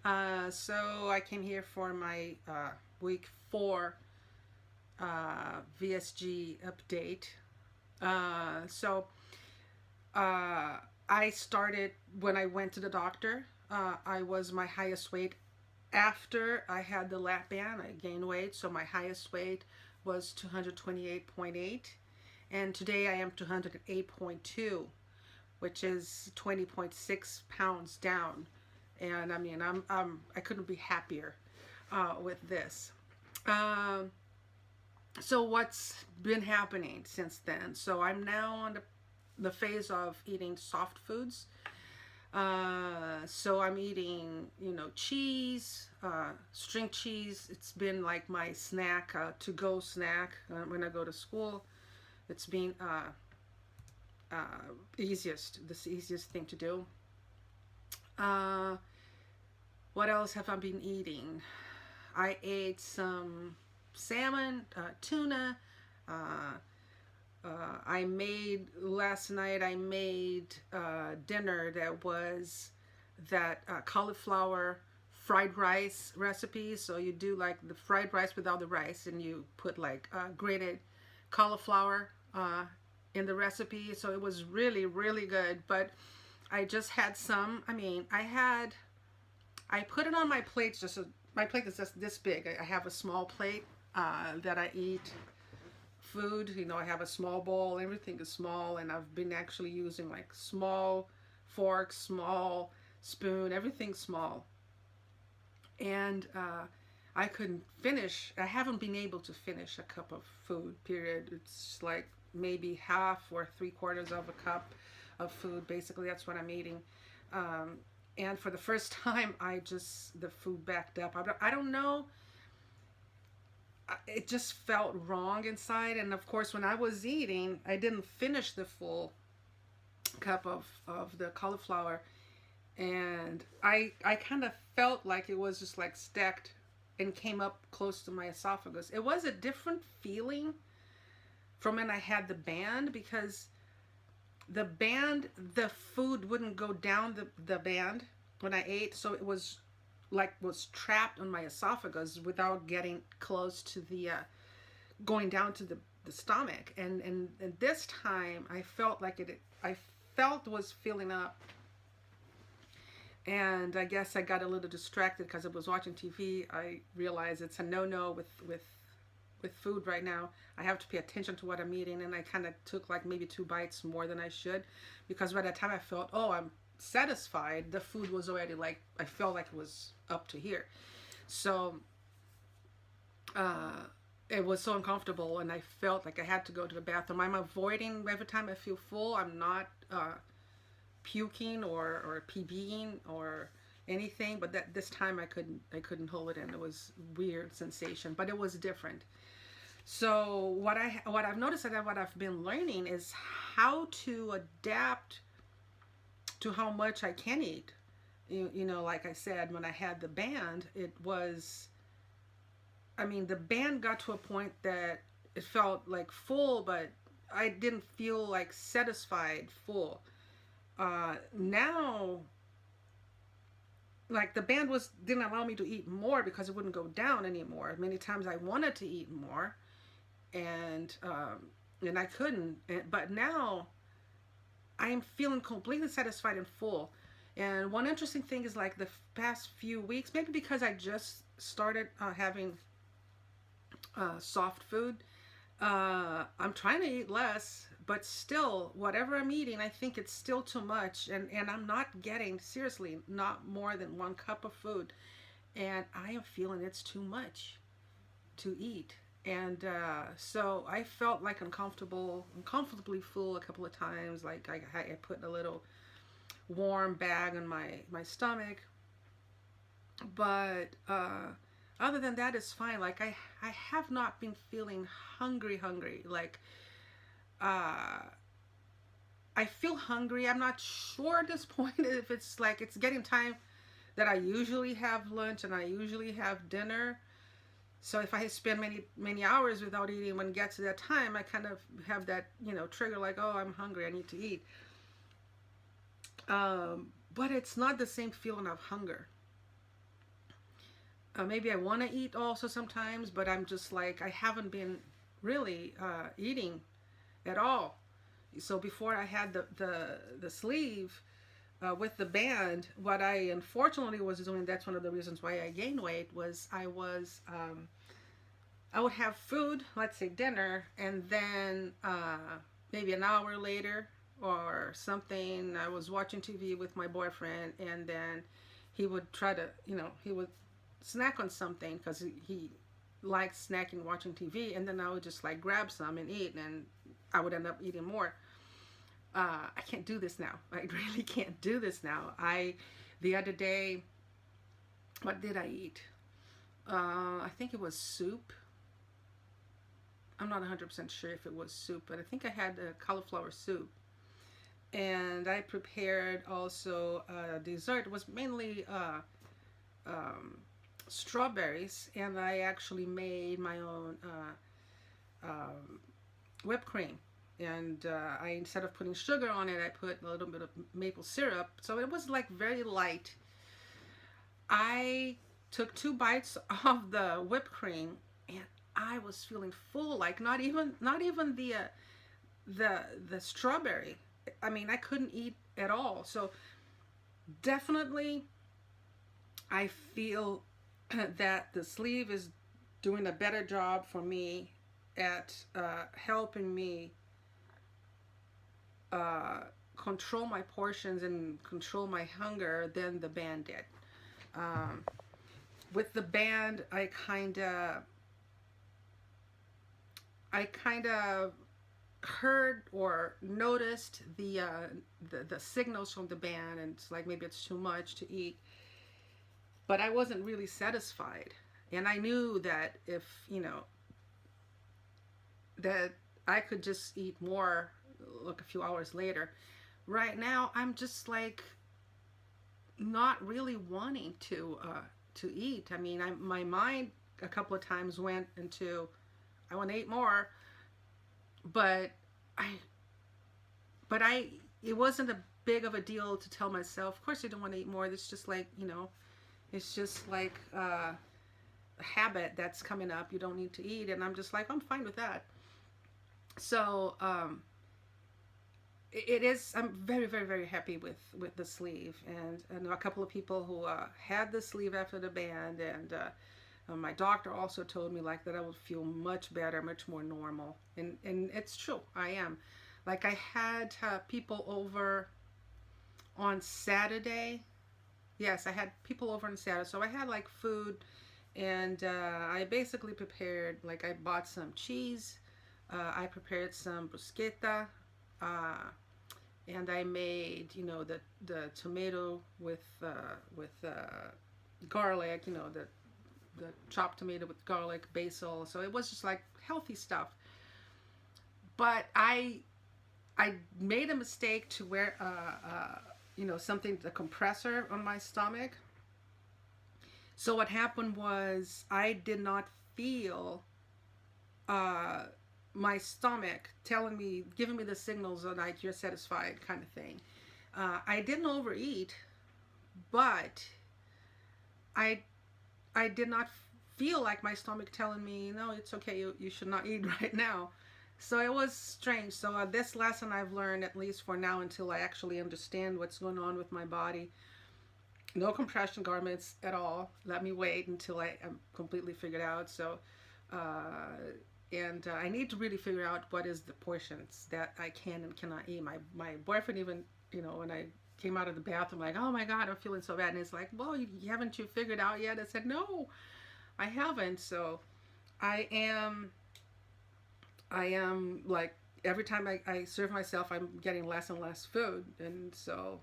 So I came here for my week 4 VSG update. So I started when I went to the doctor. I was my highest weight after I had the lap band. I gained weight, so my highest weight was 228.8, and today I am 208.2, which is 20.6 pounds down. And I mean, I couldn't be happier with this. Um, so what's been happening since then? So I'm now on the phase of eating soft foods. So I'm eating, cheese, string cheese. It's been like my snack, to go snack when I go to school. It's been easiest thing to do. Uh, what else have I been eating? I ate some salmon, tuna. Uh, I made last night. I made dinner that was that cauliflower fried rice recipe. So you do like the fried rice without the rice, and you put like grated cauliflower in the recipe. So it was really really good. But I just had some. I mean, I put it on my plate. My plate is just this big. I have a small plate that I eat food. I have a small bowl. Everything is small, and I've been actually using like small forks, small spoon, everything small. And I couldn't finish. I haven't been able to finish a cup of food. Period. It's like maybe half or 3/4 of a cup of food. Basically, that's what I'm eating. Um, and for the first time, the food backed up. I don't know, it just felt wrong inside. And of course, when I was eating, I didn't finish the full cup of the cauliflower. And I kind of felt like it was just like stacked and came up close to my esophagus. It was a different feeling from when I had the band, because the food wouldn't go down the band when I ate. So it was trapped on my esophagus without getting close to the going down to the stomach. And this time I felt like I felt was filling up. And I guess I got a little distracted because I was watching TV. I realized it's a no-no with food right now. I have to pay attention to what I'm eating, and I kind of took like maybe 2 bites more than I should, because by the time I felt, oh, I'm satisfied, the food was already like, I felt like it was up to here. So uh, it was so uncomfortable, and I felt like I had to go to the bathroom. I'm avoiding every time I feel full. I'm not puking or PBing or anything, but that this time I couldn't hold it in. It was weird sensation, but it was different. So what I've noticed and what I've been learning is how to adapt to how much I can eat. Like I said, when I had the band, it was, I mean, the band got to a point that it felt like full, but I didn't feel like satisfied full. Now, like the band was didn't allow me to eat more because it wouldn't go down anymore. Many times I wanted to eat more, and I couldn't. But now I am feeling completely satisfied and full. And one interesting thing is like the past few weeks, maybe because I just started having soft food, I'm trying to eat less, but still, whatever I'm eating, I think it's still too much. And I'm not getting, seriously, not more than 1 cup of food. And I am feeling it's too much to eat. And so I felt like uncomfortably full a couple of times. Like I put a little warm bag on my stomach. But other than that, it's fine. Like I have not been feeling hungry. Like uh, I feel hungry. I'm not sure at this point if it's like it's getting time that I usually have lunch and I usually have dinner. So if I spend many hours without eating, when it gets to that time, I kind of have that trigger, like, oh, I'm hungry, I need to eat. But it's not the same feeling of hunger. Maybe I want to eat also sometimes, but I'm just like, I haven't been really eating at all. So before I had the sleeve with the band, what I unfortunately was doing, that's one of the reasons why I gained weight, was I would have food, let's say dinner, and then maybe an hour later or something, I was watching TV with my boyfriend, and then he would try to, he would snack on something because he likes snacking, watching TV, and then I would just like grab some and eat, and I would end up eating more. I can't do this now. I really can't do this now. The other day, what did I eat? I think it was soup. I'm not 100% sure if it was soup, but I think I had a cauliflower soup. And I prepared also dessert. It was mainly um, strawberries, and I actually made my own whipped cream. And I, instead of putting sugar on it, I put a little bit of maple syrup. So it was like very light. I took 2 bites of the whipped cream, and I was feeling full. Like not even the strawberry. I mean, I couldn't eat at all. So definitely, I feel that the sleeve is doing a better job for me at helping me uh, control my portions and control my hunger than the band did. Um, with the band, I kind of heard or noticed the signals from the band, and it's like maybe it's too much to eat, but I wasn't really satisfied, and I knew that if that I could just eat more, like a few hours later. Right now, I'm just like not really wanting to eat. I mean, my mind a couple of times went into I want to eat more, but I but I it wasn't a big of a deal to tell myself. Of course, I don't want to eat more. It's just like it's just like a habit that's coming up. You don't need to eat, and I'm just like I'm fine with that. So it is. I'm very, very, very happy with the sleeve, and I know a couple of people who had the sleeve after the band, and my doctor also told me like that I would feel much better, much more normal, and it's true. I am. Like I had people over on Saturday. Yes, I had people over on Saturday, so I had like food, and I basically prepared like I bought some cheese. I prepared some bruschetta. Uh, and I made the tomato with garlic, the chopped tomato with garlic, basil. So it was just like healthy stuff. But I made a mistake to wear something, a compressor on my stomach. So what happened was I did not feel uh, my stomach telling me, giving me the signals of like you're satisfied kind of thing. I didn't overeat, but I I did not feel like my stomach telling me no, it's okay, you should not eat right now. So it was strange. So this lesson I've learned, at least for now, until I actually understand what's going on with my body. No compression garments at all. Let me wait until I am completely figured out. So and I need to really figure out what is the portions that I can and cannot eat. My boyfriend even, when I came out of the bathroom, like, oh my God, I'm feeling so bad. And he's like, well, haven't you figured out yet? I said, no, I haven't. So I am, I am like, every time I serve myself, I'm getting less and less food. And so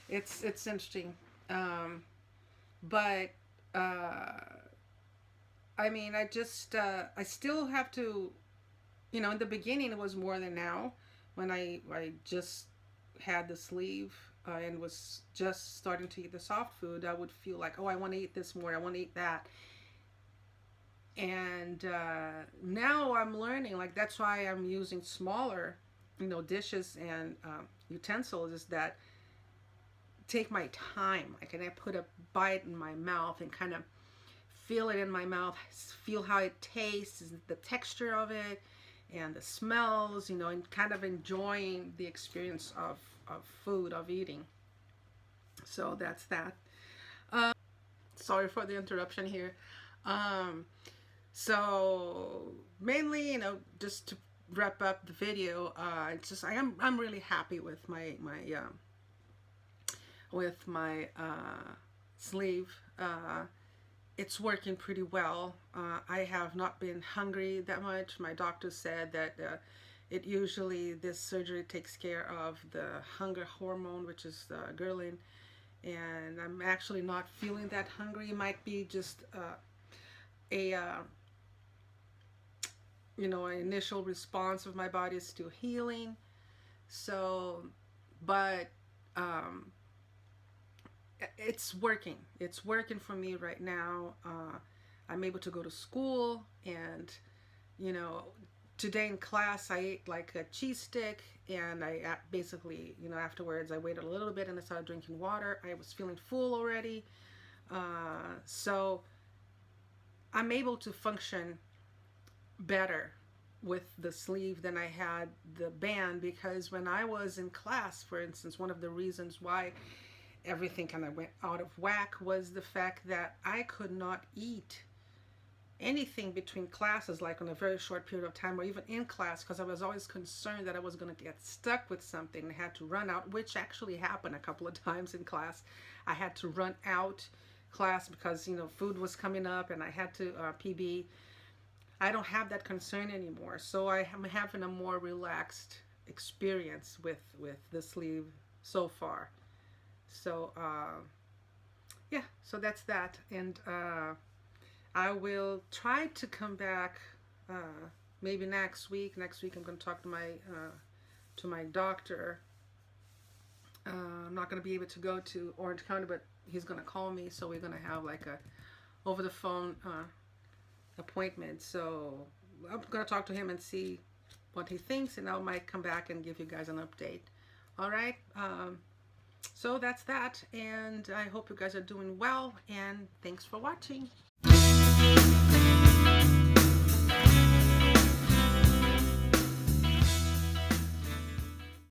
it's interesting. But, I mean, I still have to, in the beginning it was more than now when I just had the sleeve and was just starting to eat the soft food. I would feel like, oh, I want to eat this more, I want to eat that. And now I'm learning, like, that's why I'm using smaller, dishes and utensils, is that take my time. Like, and I put a bite in my mouth and kind of feel it in my mouth, feel how it tastes, the texture of it, and the smells, you know, and kind of enjoying the experience of food, of eating. So that's that. Sorry for the interruption here. Um, so mainly, you know, just to wrap up the video, it's just I'm really happy with my sleeve. It's working pretty well. I have not been hungry that much. My doctor said that it usually, this surgery takes care of the hunger hormone, which is ghrelin, and I'm actually not feeling that hungry. It might be just a you know, an initial response of my body is still healing. So, but um, it's working. It's working for me right now. I'm able to go to school, and you know, today in class I ate like a cheese stick, and I basically, you know, afterwards I waited a little bit and I started drinking water. I was feeling full already. So I'm able to function better with the sleeve than I had the band, because when I was in class, for instance, one of the reasons why everything kind of went out of whack was the fact that I could not eat anything between classes, like on a very short period of time, or even in class, because I was always concerned that I was going to get stuck with something and had to run out, which actually happened a couple of times in class. I had to run out class because, you know, food was coming up and I had to PB. I don't have that concern anymore, so I am having a more relaxed experience with the sleeve so far. So yeah, so that's that, and I will try to come back maybe next week. Next week I'm going to talk to my doctor. I'm not going to be able to go to Orange County, but he's going to call me, so we're going to have like a over the phone appointment. So I'm going to talk to him and see what he thinks, and I might come back and give you guys an update. All right. So that's that, and I hope you guys are doing well, and thanks for watching.